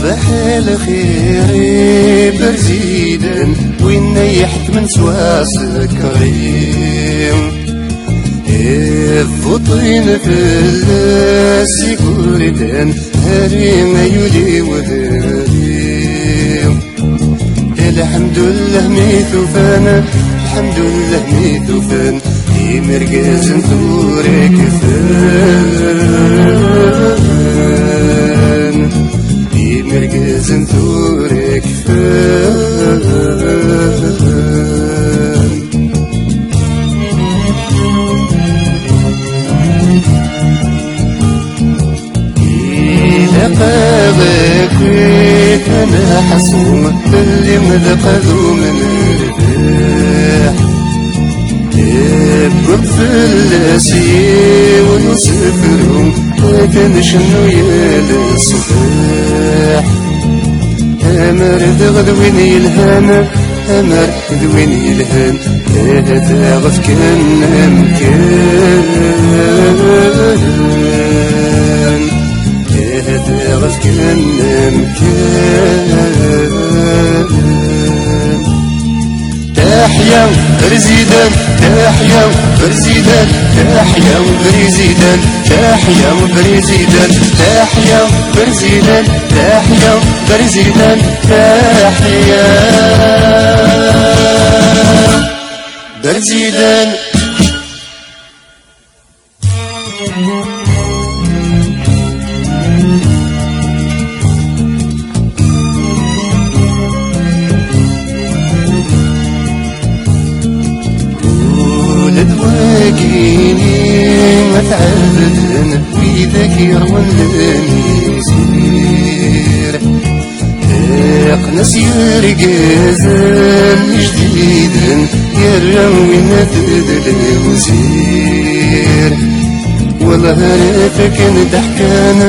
صباح الخير برزيدا وين يحت من سواس كريم الفطين في السيكوردان هاري ما يولي وذريم الحمد لله ميثوفان الحمد لله ميثوفان يمرقز نثورك فان يمرقز نثورك فان إذا قابك أنا حصوم باللي مذقذو من الرباح يبقى في الاسي ونسفرهم كان شنو يا الصباح امر غدوين يلهان امر غدوين يلهان هذا غف كان مكان هذا غف كان مكان تحيا برزيدان تحيا برزيدان تحيا برزيدان تحيا برزيدان تحيا برزيدان تحيا برزيدان تحيا برزيدان واقيني متعبدن ويذاك يروان لنيزير اقنس يرقزن جديدن يروين تدل وزير والله رافك ضحكان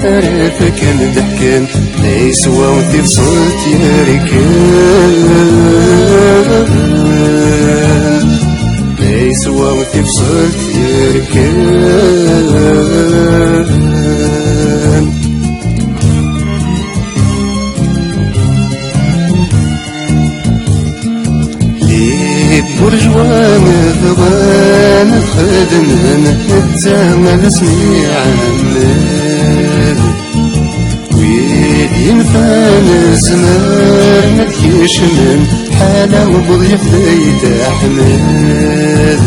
رافك ضحكان ليس وانت بصوت يركان ليس وانت بصوت يركان ليه برجوان ثوان خدمن التامل اسمي عمال ويد ينفان سمار متكيشمن حالا وبضيف ليت أحمد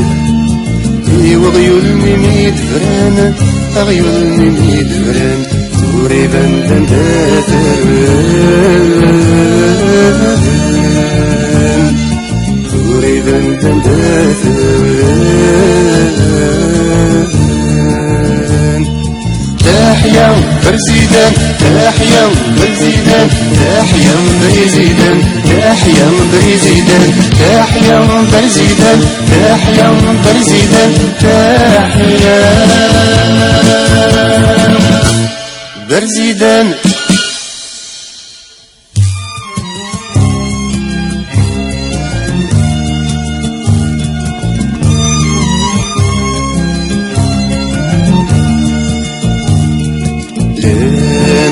وغيول ميميد فران غيول ميميد فران توري بندن داتران توري بندن داتران تحيا برزيدان تحيا برزيدان تحيا برزيدان تحيا برزيدان تحيا برزيدان تحيا برزيدان تحيا برزيدان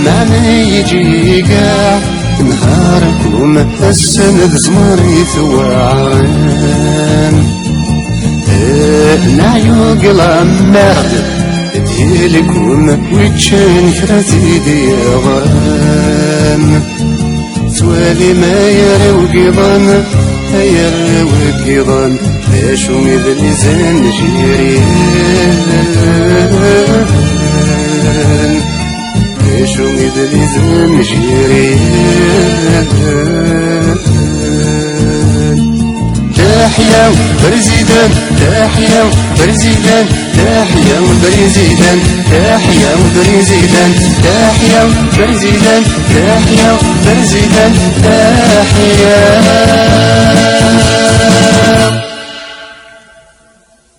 معنى يجي قاع نهاركم السند زمري ثوارن نعيوق العمارد ديالكم ويتشان فراتي دي غران سوالي ما يرى وقيضان يرى وقيضان باشو مذل زان جيريان شو مدري زنجيريان تحيا برزيدان تحيا برزيدان تحيا برزيدان تحيا برزيدان تحيا برزيدان تحيا برزيدان تحيا